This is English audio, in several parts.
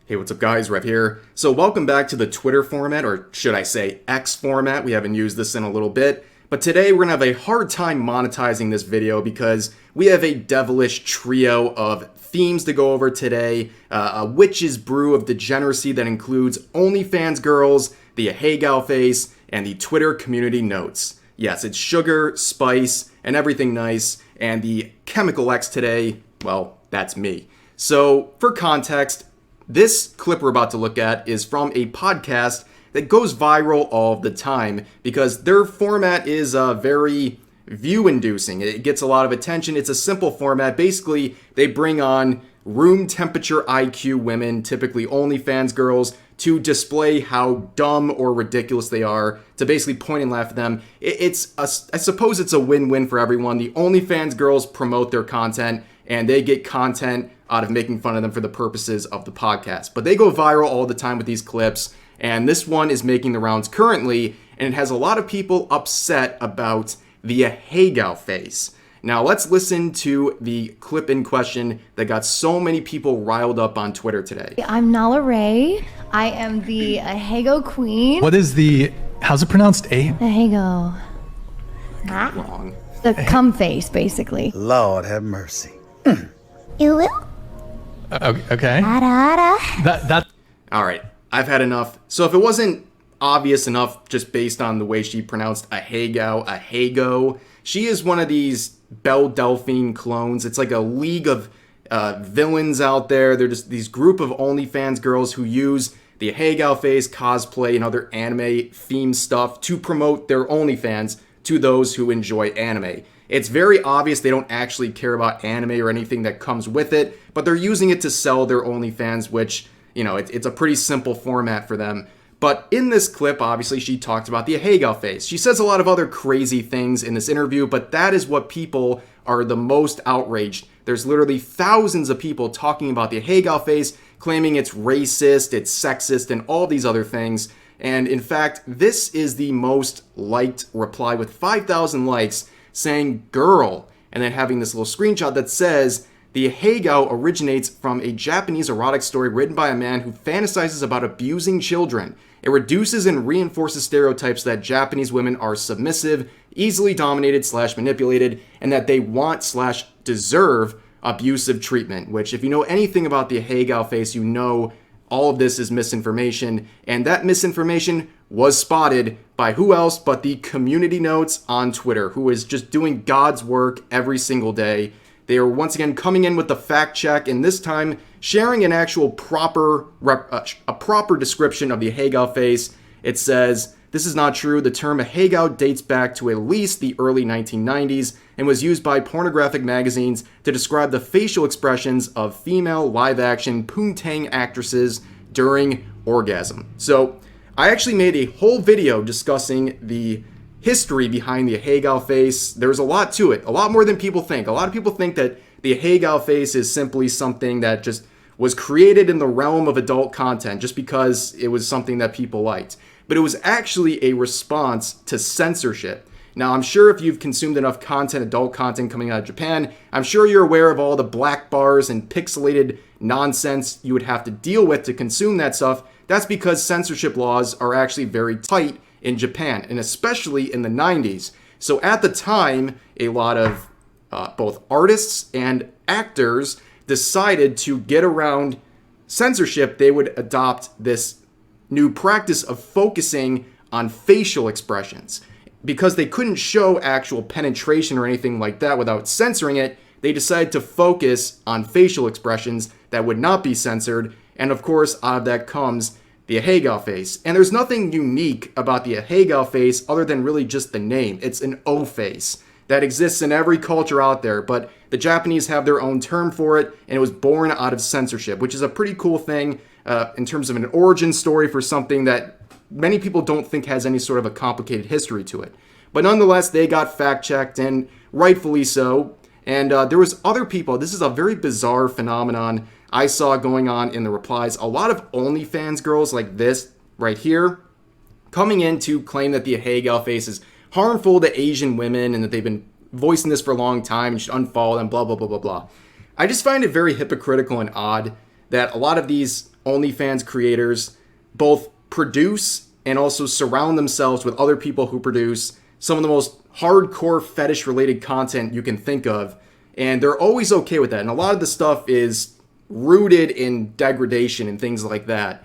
Hey, what's up guys, Rev here. So welcome back to the Twitter format, or should I say X format. We haven't used this in a little bit. But today we're going to have a hard time monetizing this video because we have a devilish trio of themes to go over today. A witch's brew of degeneracy that includes OnlyFans girls, the Ahegao face, and the Twitter community notes. Yes, it's sugar, spice, and everything nice. And the chemical X today, well, that's me. So for context, this clip we're about to look at is from a podcast that goes viral all the time because their format is very view-inducing. It gets a lot of attention. It's a simple format. Basically, they bring on room temperature IQ women, typically OnlyFans girls, to display how dumb or ridiculous they are, to basically point and laugh at them. I suppose it's a win-win for everyone. The OnlyFans girls promote their content, and they get content out of making fun of them for the purposes of the podcast. But they go viral all the time with these clips, and this one is making the rounds currently, and it has a lot of people upset about the Ahegao face. Now let's listen to the clip in question that got so many people riled up on Twitter today. I'm Nala Ray. I am the Ahegao queen. How's it pronounced? Ahegao. Wrong. The cum face, basically. Lord have mercy. You will? Okay. Ada. That. All right, I've had enough. So if it wasn't obvious enough just based on the way she pronounced Ahegao, she is one of these Belle Delphine clones. It's like a league of villains out there. They're just these group of OnlyFans girls who use the Ahegao face, cosplay, and other anime themed stuff to promote their OnlyFans to those who enjoy anime. It's very obvious they don't actually care about anime or anything that comes with it, but they're using it to sell their OnlyFans, which, you know, it's a pretty simple format for them. But in this clip, obviously, she talked about the Ahegao face. She says a lot of other crazy things in this interview, but that is what people are the most outraged. There's literally thousands of people talking about the Ahegao face, claiming it's racist, it's sexist, and all these other things. And in fact, this is the most liked reply with 5,000 likes, saying girl, and then having this little screenshot that says, the Ahegao originates from a Japanese erotic story written by a man who fantasizes about abusing children. It reduces and reinforces stereotypes that Japanese women are submissive, easily dominated / manipulated, and that they want / deserve abusive treatment, which if you know anything about the Ahegao face, you know all of this is misinformation, and that misinformation was spotted by who else but the community notes on Twitter, who is just doing God's work every single day. They are once again coming in with the fact check, and this time sharing an actual proper description of the Ahegao face. It says, this is not true. The term Ahegao dates back to at least the early 1990s and was used by pornographic magazines to describe the facial expressions of female live-action poontang actresses during orgasm. So I actually made a whole video discussing the history behind the Ahegao face. There's a lot to it, a lot more than people think. A lot of people think that the Ahegao face is simply something that just was created in the realm of adult content just because it was something that people liked. But it was actually a response to censorship. Now, I'm sure if you've consumed enough content, adult content coming out of Japan, I'm sure you're aware of all the black bars and pixelated nonsense you would have to deal with to consume that stuff. That's because censorship laws are actually very tight in Japan, and especially in the 90s. So at the time, a lot of both artists and actors decided to get around censorship. They would adopt this new practice of focusing on facial expressions. Because they couldn't show actual penetration or anything like that without censoring it, they decided to focus on facial expressions that would not be censored, and of course, out of that comes the Ahegao face. And there's nothing unique about the Ahegao face other than really just the name. It's an O face that exists in every culture out there, but the Japanese have their own term for it, and it was born out of censorship, which is a pretty cool thing in terms of an origin story for something that many people don't think has any sort of a complicated history to it. But nonetheless, they got fact-checked, and rightfully so. And there was other people. This is a very bizarre phenomenon I saw going on in the replies. A lot of OnlyFans girls like this right here coming in to claim that the Ahegao face is harmful to Asian women and that they've been voicing this for a long time and should unfollow them, blah, blah, blah, blah, blah. I just find it very hypocritical and odd that a lot of these OnlyFans creators both produce and also surround themselves with other people who produce some of the most hardcore fetish related content you can think of. And they're always okay with that. And a lot of the stuff is rooted in degradation and things like that.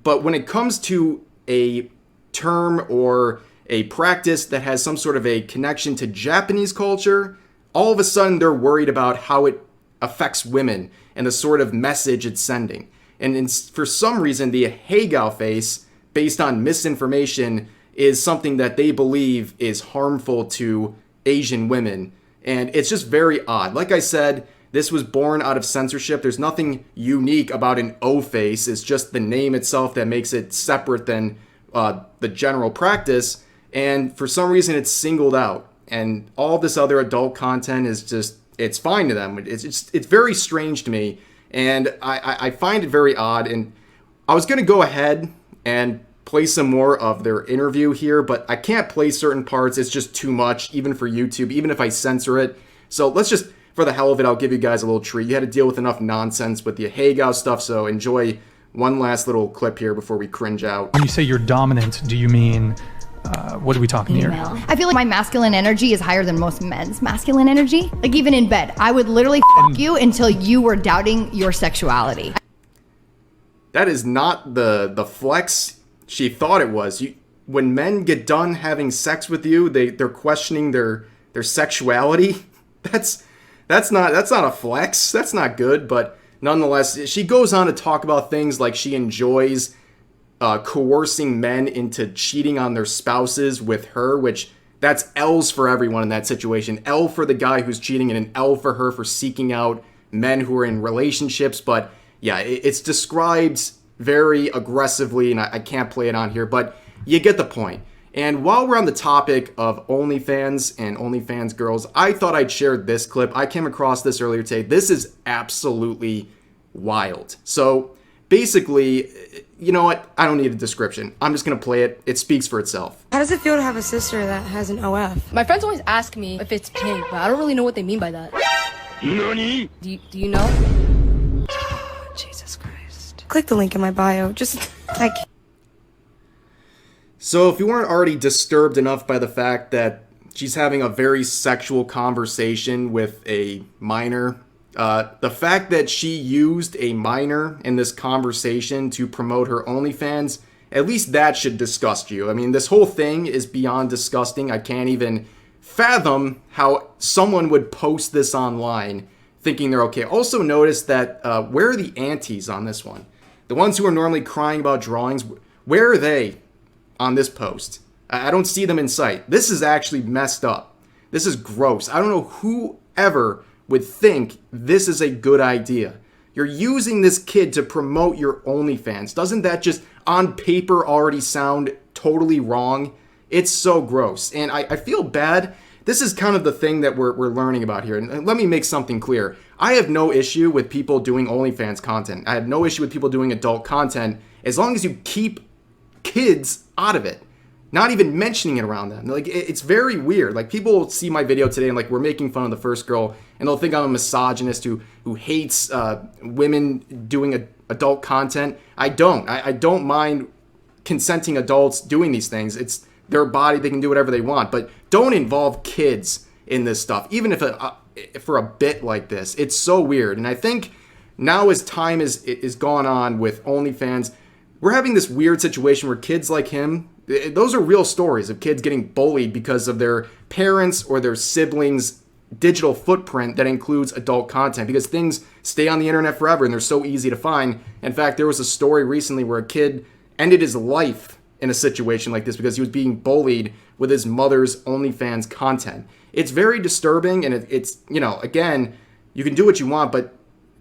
But when it comes to a term or a practice that has some sort of a connection to Japanese culture, all of a sudden they're worried about how it affects women and the sort of message it's sending. And for some reason, the Ahegao face, based on misinformation, is something that they believe is harmful to Asian women. And it's just very odd. Like I said, this was born out of censorship. There's nothing unique about an O face. It's just the name itself that makes it separate than the general practice. And for some reason, it's singled out. And all this other adult content is just, it's fine to them. It's very strange to me. And I find it very odd. And I was going to go ahead and play some more of their interview here, but I can't play certain parts. It's just too much, even for YouTube, even if I censor it. So let's just, for the hell of it, I'll give you guys a little treat. You had to deal with enough nonsense with the Ahegao stuff, so enjoy one last little clip here before we cringe out. When you say you're dominant, do you mean, what are we talking here? I feel like my masculine energy is higher than most men's masculine energy. Like even in bed, I would literally fuck you until you were doubting your sexuality. That is not the flex she thought it was. When men get done having sex with you, they're questioning their sexuality. That's not a flex. That's not good. But nonetheless, she goes on to talk about things like she enjoys coercing men into cheating on their spouses with her, which that's L's for everyone in that situation. L for the guy who's cheating and an L for her for seeking out men who are in relationships. But yeah, it's described very aggressively, and I can't play it on here, but you get the point. And while we're on the topic of OnlyFans and OnlyFans girls, I thought I'd share this clip. I came across this earlier today. This is absolutely wild. So basically, you know what? I don't need a description. I'm just going to play it. It speaks for itself. How does it feel to have a sister that has an OF? My friends always ask me if it's pink, but I don't really know what they mean by that. Nani? Do you know? Jesus Christ. Click the link in my bio. So if you weren't already disturbed enough by the fact that she's having a very sexual conversation with a minor, the fact that she used a minor in this conversation to promote her OnlyFans, at least that should disgust you. I mean, this whole thing is beyond disgusting. I can't even fathom how someone would post this online thinking they're okay. Also notice that, where are the aunties on this one? The ones who are normally crying about drawings, where are they on this post? I don't see them in sight. This is actually messed up. This is gross. I don't know whoever would think this is a good idea. You're using this kid to promote your OnlyFans. Doesn't that just on paper already sound totally wrong? It's so gross. And I feel bad. This is kind of the thing that we're learning about here. And let me make something clear. I have no issue with people doing OnlyFans content. I have no issue with people doing adult content as long as you keep kids out of it. Not even mentioning it around them. Like, it's very weird. Like, people will see my video today and like, we're making fun of the first girl and they'll think I'm a misogynist who hates women doing adult content. I don't. I don't mind consenting adults doing these things. It's their body. They can do whatever they want. But don't involve kids in this stuff. Even if for a bit like this. It's so weird. And I think now as time is gone on with OnlyFans, we're having this weird situation where kids like him, those are real stories of kids getting bullied because of their parents or their siblings' digital footprint that includes adult content, because things stay on the internet forever and they're so easy to find. In fact, there was a story recently where a kid ended his life in a situation like this because he was being bullied with his mother's OnlyFans content. It's very disturbing, and it's, you know, again, you can do what you want, but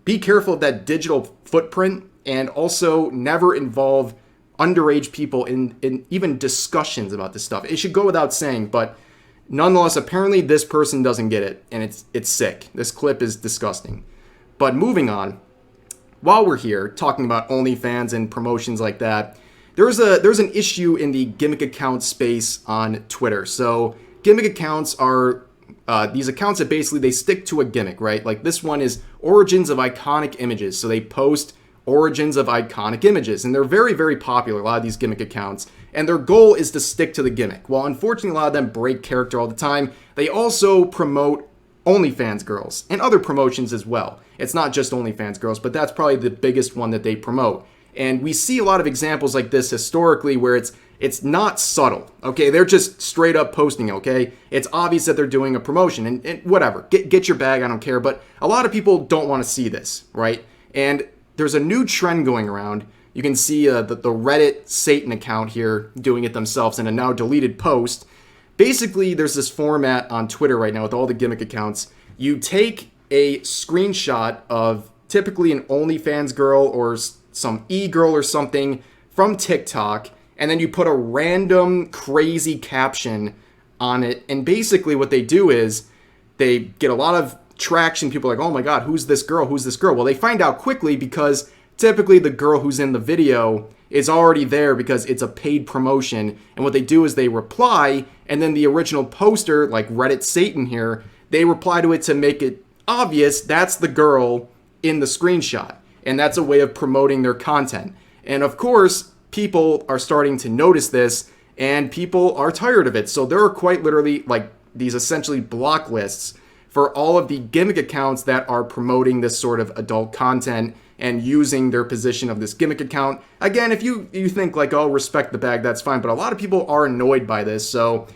be careful of that digital footprint, and also never involve underage people in even discussions about this stuff. It should go without saying, but nonetheless, apparently this person doesn't get it, and it's sick. This clip is disgusting. But moving on, while we're here talking about OnlyFans and promotions like that, there's an issue in the gimmick account space on Twitter. So gimmick accounts are these accounts that basically they stick to a gimmick, right? Like this one is origins of iconic images. So they post origins of iconic images. And they're very, very popular, a lot of these gimmick accounts. And their goal is to stick to the gimmick. While unfortunately a lot of them break character all the time, they also promote OnlyFans girls and other promotions as well. It's not just OnlyFans girls, but that's probably the biggest one that they promote. And we see a lot of examples like this historically where it's not subtle, okay? They're just straight up posting, okay? It's obvious that they're doing a promotion and whatever. Get your bag, I don't care. But a lot of people don't want to see this, right? And there's a new trend going around. You can see the Reddit Satan account here doing it themselves in a now deleted post. Basically, there's this format on Twitter right now with all the gimmick accounts. You take a screenshot of typically an OnlyFans girl or some e-girl or something from TikTok, and then you put a random crazy caption on it. And basically what they do is they get a lot of traction. People are like, oh my God, who's this girl? Who's this girl? Well, they find out quickly because typically the girl who's in the video is already there because it's a paid promotion. And what they do is they reply, and then the original poster, like Reddit Satan here, they reply to it to make it obvious that's the girl in the screenshot. And that's a way of promoting their content. And of course, people are starting to notice this, and people are tired of it. So there are quite literally like these essentially block lists for all of the gimmick accounts that are promoting this sort of adult content and using their position of this gimmick account. Again, if you think like, oh, respect the bag, that's fine. But a lot of people are annoyed by this. So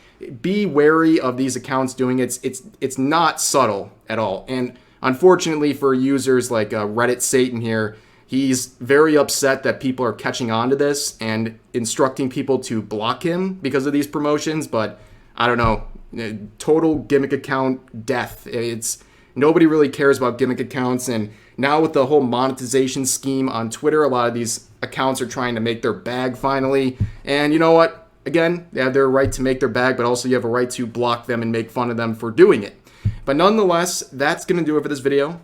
be wary of these accounts doing it. It's not subtle at all. And unfortunately for users like Reddit Satan here, he's very upset that people are catching on to this and instructing people to block him because of these promotions. But I don't know, total gimmick account death. Nobody really cares about gimmick accounts. And now with the whole monetization scheme on Twitter, a lot of these accounts are trying to make their bag finally. And you know what? Again, they have their right to make their bag, but also you have a right to block them and make fun of them for doing it. But nonetheless, that's going to do it for this video.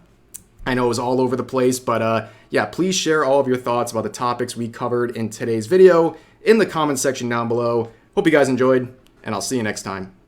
I know it was all over the place, but yeah, please share all of your thoughts about the topics we covered in today's video in the comment section down below. Hope you guys enjoyed, and I'll see you next time.